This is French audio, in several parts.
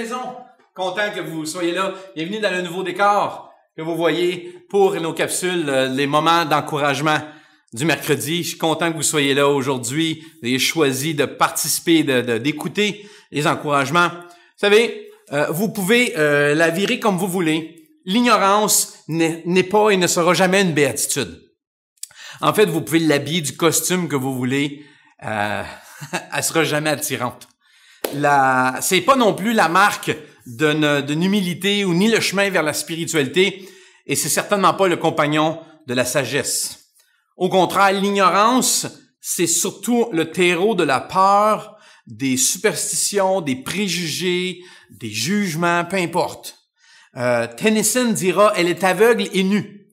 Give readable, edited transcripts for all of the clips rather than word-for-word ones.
maison. Content que vous soyez là. Bienvenue dans le nouveau décor que vous voyez pour nos capsules, les moments d'encouragement du mercredi. Je suis content que vous soyez là aujourd'hui. Vous avez choisi de participer, d'écouter les encouragements. Vous savez, vous pouvez la virer comme vous voulez. L'ignorance n'est pas et ne sera jamais une béatitude. En fait, vous pouvez l'habiller du costume que vous voulez. Elle sera jamais attirante. C'est pas non plus la marque d'une humilité ou ni le chemin vers la spiritualité, et c'est certainement pas le compagnon de la sagesse. Au contraire, l'ignorance, c'est surtout le terreau de la peur, des superstitions, des préjugés, des jugements, peu importe. Tennyson dira « Elle est aveugle et nue ».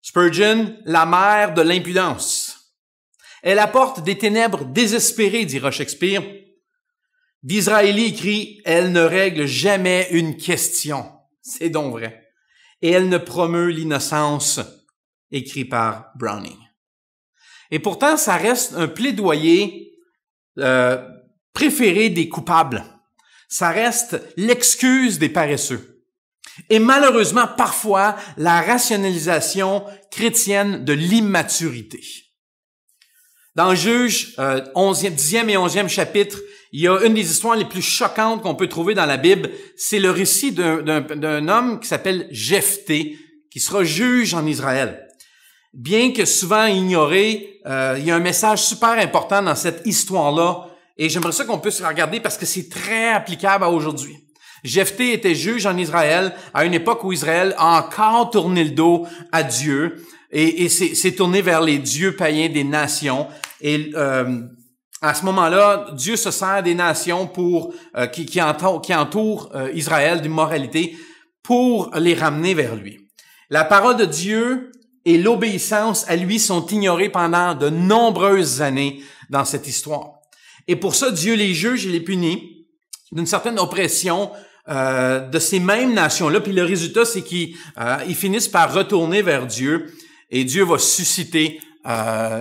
Spurgeon, la mère de l'impudence. Elle apporte des ténèbres désespérées, dira Shakespeare. Disraeli écrit « Elle ne règle jamais une question ». C'est donc vrai. Et elle ne promeut l'innocence, écrit par Browning. Et pourtant, ça reste un plaidoyer préféré des coupables. Ça reste l'excuse des paresseux. Et malheureusement, parfois, la rationalisation chrétienne de l'immaturité. Dans Juge, 10e et 11e chapitre, il y a une des histoires les plus choquantes qu'on peut trouver dans la Bible. C'est le récit d'un homme qui s'appelle Jephthé, qui sera juge en Israël. Bien que souvent ignoré, il y a un message super important dans cette histoire-là, et j'aimerais ça qu'on puisse la regarder parce que c'est très applicable à aujourd'hui. Jephthé était juge en Israël à une époque où Israël a encore tourné le dos à Dieu et s'est tourné vers les dieux païens des nations. Et à ce moment-là, Dieu se sert des nations pour qui entourent Israël d'immoralité pour les ramener vers lui. La parole de Dieu et l'obéissance à lui sont ignorées pendant de nombreuses années dans cette histoire. Et pour ça, Dieu les juge et les punit d'une certaine oppression de ces mêmes nations-là. Puis le résultat, c'est qu'ils finissent par retourner vers Dieu et Dieu va susciter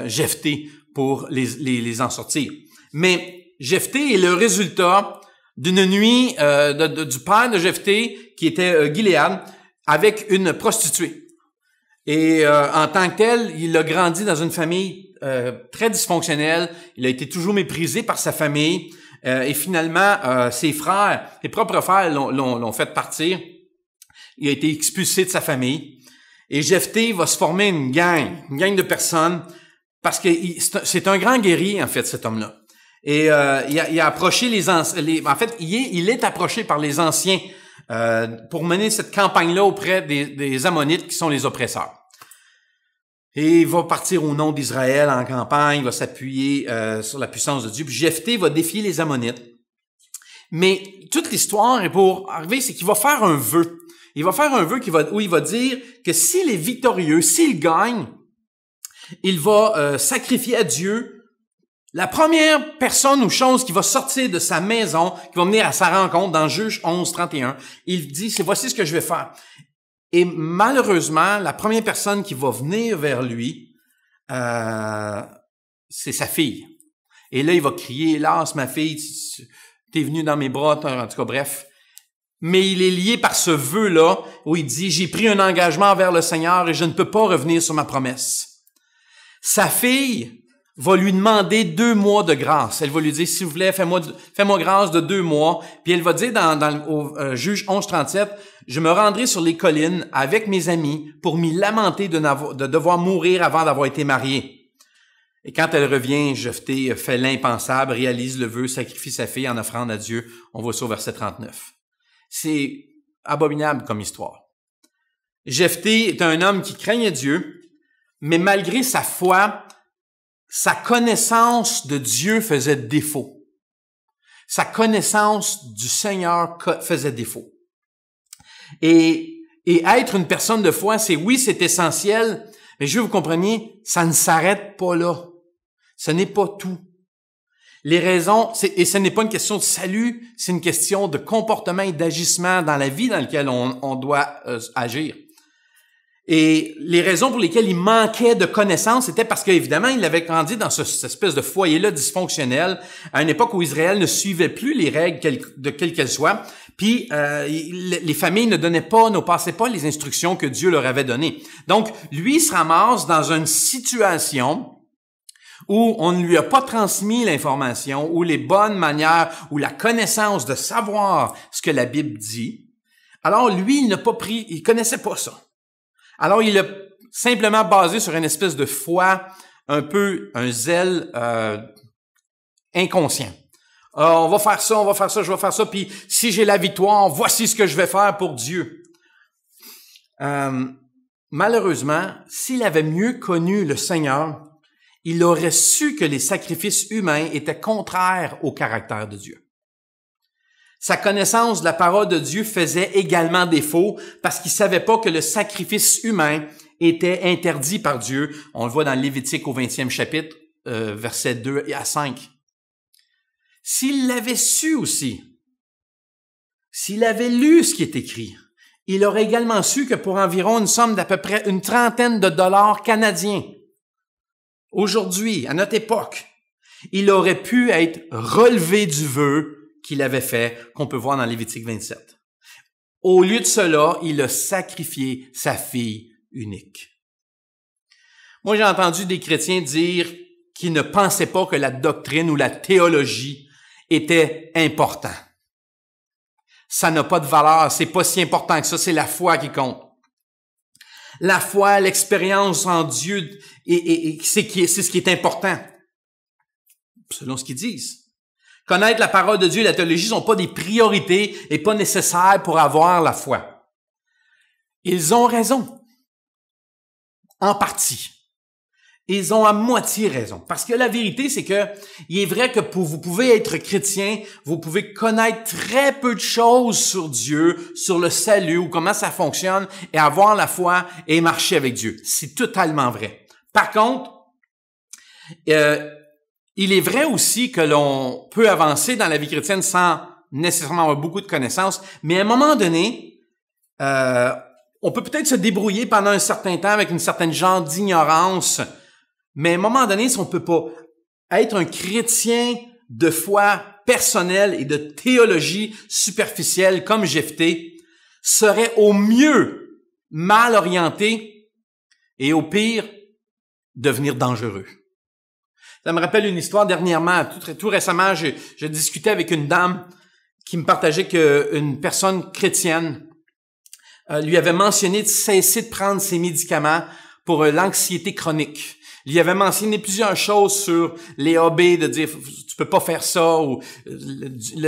Jephthé pour les en sortir. Mais Jephthé est le résultat d'une nuit du père de Jephthé, qui était Gilead, avec une prostituée. Et en tant que tel, il a grandi dans une famille très dysfonctionnelle. Il a été toujours méprisé par sa famille. Et finalement, ses propres frères l'ont fait partir. Il a été expulsé de sa famille. Et Jephthé va se former une gang de personnes, parce que c'est un grand guerrier, en fait, cet homme-là. Et il a approché il est approché par les anciens pour mener cette campagne-là auprès des Ammonites, qui sont les oppresseurs. Et il va partir au nom d'Israël en campagne, il va s'appuyer sur la puissance de Dieu. Puis Jephthé va défier les Ammonites. Mais toute l'histoire est pour arriver, c'est qu'il va faire un vœu. Il va faire un vœu où il va dire que s'il est victorieux, s'il gagne, il va sacrifier à Dieu la première personne ou chose qui va sortir de sa maison, qui va venir à sa rencontre dans Juge 11, 31. Il dit, voici ce que je vais faire. Et malheureusement, la première personne qui va venir vers lui, c'est sa fille. Et là, il va crier, hélas, ma fille, t'es venue dans mes bras, en tout cas, bref. Mais il est lié par ce vœu-là, où il dit, j'ai pris un engagement envers le Seigneur et je ne peux pas revenir sur ma promesse. Sa fille va lui demander 2 mois de grâce. Elle va lui dire, s'il vous plaît, fais-moi grâce de 2 mois. Puis elle va dire au Juge 11, 37, je me rendrai sur les collines avec mes amis pour m'y lamenter de devoir mourir avant d'avoir été marié. Et quand elle revient, Jephthé fait l'impensable, réalise le vœu, sacrifie sa fille en offrande à Dieu. On voit ça au verset 39. C'est abominable comme histoire. Jephthé est un homme qui craignait Dieu, mais malgré sa foi, sa connaissance de Dieu faisait défaut. Sa connaissance du Seigneur faisait défaut. Et être une personne de foi, c'est essentiel, mais je veux que vous compreniez, ça ne s'arrête pas là. Ce n'est pas tout. Les raisons, et ce n'est pas une question de salut, c'est une question de comportement et d'agissement dans la vie dans laquelle on doit agir. Et les raisons pour lesquelles il manquait de connaissances, c'était parce qu'évidemment, il avait grandi dans cette espèce de foyer-là dysfonctionnel, à une époque où Israël ne suivait plus les règles de quelles qu'elles soient. Puis les familles ne passaient pas les instructions que Dieu leur avait données. Donc, lui il se ramasse dans une situation où on ne lui a pas transmis l'information, ou les bonnes manières, ou la connaissance de savoir ce que la Bible dit. Alors, lui, il connaissait pas ça. Alors, il a simplement basé sur une espèce de foi, un zèle inconscient. On va faire ça, je vais faire ça, puis si j'ai la victoire, voici ce que je vais faire pour Dieu. Malheureusement, s'il avait mieux connu le Seigneur, il aurait su que les sacrifices humains étaient contraires au caractère de Dieu. Sa connaissance de la parole de Dieu faisait également défaut parce qu'il savait pas que le sacrifice humain était interdit par Dieu. On le voit dans Lévitique au 20e chapitre, versets 2 à 5. S'il l'avait su aussi, s'il avait lu ce qui est écrit, il aurait également su que pour environ une somme d'à peu près une trentaine de dollars canadiens, aujourd'hui, à notre époque, il aurait pu être relevé du vœu qu'il avait fait, qu'on peut voir dans Lévitique 27. Au lieu de cela, il a sacrifié sa fille unique. Moi, j'ai entendu des chrétiens dire qu'ils ne pensaient pas que la doctrine ou la théologie était important. Ça n'a pas de valeur, c'est pas si important que ça, c'est la foi qui compte. La foi, l'expérience en Dieu, c'est ce qui est important, selon ce qu'ils disent. Connaître la parole de Dieu et la théologie sont pas des priorités et pas nécessaires pour avoir la foi. Ils ont raison, en partie. Ils ont à moitié raison. Parce que la vérité, c'est que il est vrai que vous pouvez être chrétien, vous pouvez connaître très peu de choses sur Dieu, sur le salut ou comment ça fonctionne et avoir la foi et marcher avec Dieu. C'est totalement vrai. Par contre, il est vrai aussi que l'on peut avancer dans la vie chrétienne sans nécessairement avoir beaucoup de connaissances, mais à un moment donné, on peut peut-être se débrouiller pendant un certain temps avec une certaine genre d'ignorance. Mais à un moment donné, si on peut pas être un chrétien de foi personnelle et de théologie superficielle comme Jephthé, serait au mieux mal orienté et au pire devenir dangereux. Ça me rappelle une histoire dernièrement, tout récemment, j'ai discuté avec une dame qui me partageait qu'une personne chrétienne lui avait mentionné de cesser de prendre ses médicaments pour l'anxiété chronique. Il y avait mentionné plusieurs choses sur les AB, de dire tu peux pas faire ça ou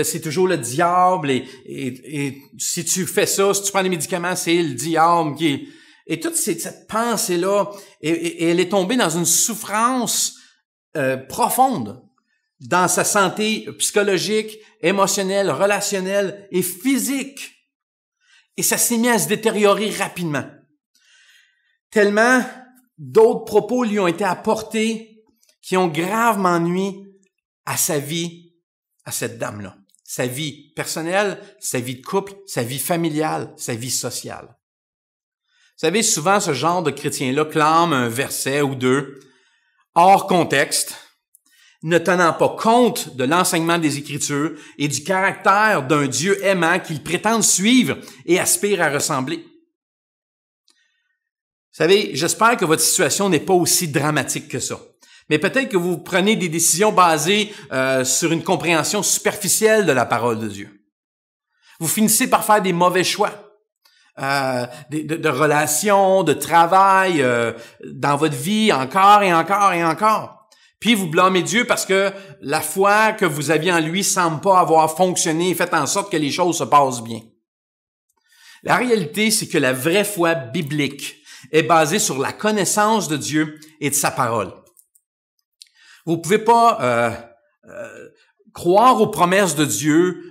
c'est toujours le diable et si tu fais ça, si tu prends des médicaments, c'est le diable qui est... Et toute cette pensée-là, et elle est tombée dans une souffrance profonde dans sa santé psychologique, émotionnelle, relationnelle et physique. Et ça s'est mis à se détériorer rapidement. Tellement d'autres propos lui ont été apportés qui ont gravement nui à sa vie, à cette dame-là. Sa vie personnelle, sa vie de couple, sa vie familiale, sa vie sociale. Vous savez, souvent, ce genre de chrétien-là clame un verset ou deux hors contexte, ne tenant pas compte de l'enseignement des Écritures et du caractère d'un Dieu aimant qu'ils prétendent suivre et aspirent à ressembler. Vous savez, j'espère que votre situation n'est pas aussi dramatique que ça. Mais peut-être que vous prenez des décisions basées sur une compréhension superficielle de la parole de Dieu. Vous finissez par faire des mauvais choix de relations, de travail, dans votre vie, encore et encore et encore. Puis vous blâmez Dieu parce que la foi que vous aviez en lui semble pas avoir fonctionné et fait en sorte que les choses se passent bien. La réalité, c'est que la vraie foi biblique est basée sur la connaissance de Dieu et de sa parole. Vous pouvez pas croire aux promesses de Dieu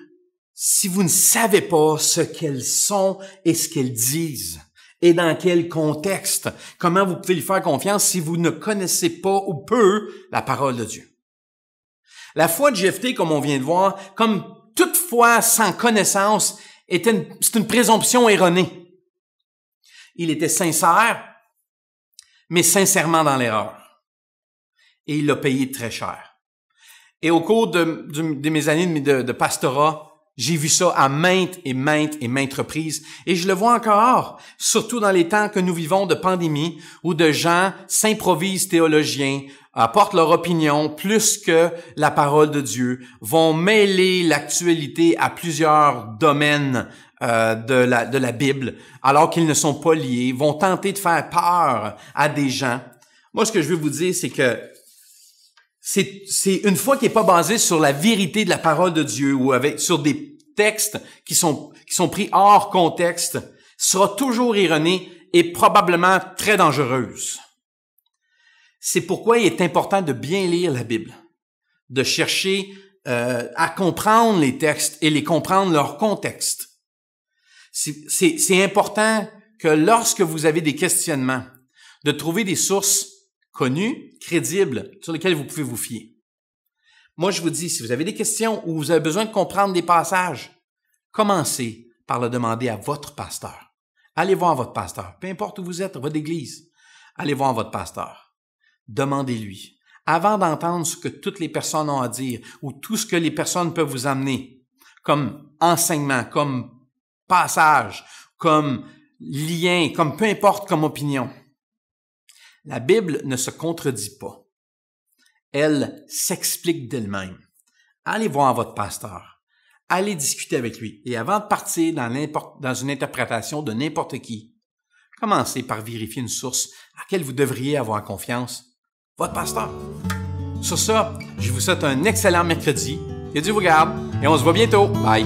si vous ne savez pas ce qu'elles sont et ce qu'elles disent, et dans quel contexte. Comment vous pouvez lui faire confiance si vous ne connaissez pas ou peu la parole de Dieu? La foi de Jephthé, comme on vient de voir, comme toute foi sans connaissance, c'est une présomption erronée. Il était sincère, mais sincèrement dans l'erreur. Et il l'a payé très cher. Et au cours de mes années de pastorat, J'ai vu ça à maintes et maintes reprises. Et je le vois encore, surtout dans les temps que nous vivons de pandémie, où de gens s'improvisent théologiens, apportent leur opinion plus que la parole de Dieu, vont mêler l'actualité à plusieurs domaines de la Bible, alors qu'ils ne sont pas liés, vont tenter de faire peur à des gens. Moi, ce que je veux vous dire, c'est que c'est une foi qui n'est pas basée sur la vérité de la parole de Dieu ou sur des textes qui sont pris hors contexte, sera toujours erronée et probablement très dangereuse. C'est pourquoi il est important de bien lire la Bible, de chercher à comprendre les textes et les comprendre leur contexte. C'est important que lorsque vous avez des questionnements, de trouver des sources connues, crédibles, sur lesquelles vous pouvez vous fier. Moi, je vous dis, si vous avez des questions ou vous avez besoin de comprendre des passages, commencez par le demander à votre pasteur. Allez voir votre pasteur, peu importe où vous êtes, votre église. Allez voir votre pasteur. Demandez-lui. Avant d'entendre ce que toutes les personnes ont à dire ou tout ce que les personnes peuvent vous amener comme enseignement, comme passage, comme lien, comme peu importe comme opinion. La Bible ne se contredit pas. Elle s'explique d'elle-même. Allez voir votre pasteur. Allez discuter avec lui. Et avant de partir dans une interprétation de n'importe qui, commencez par vérifier une source à laquelle vous devriez avoir confiance. Votre pasteur. Sur ça, je vous souhaite un excellent mercredi. Que Dieu vous garde et on se voit bientôt. Bye!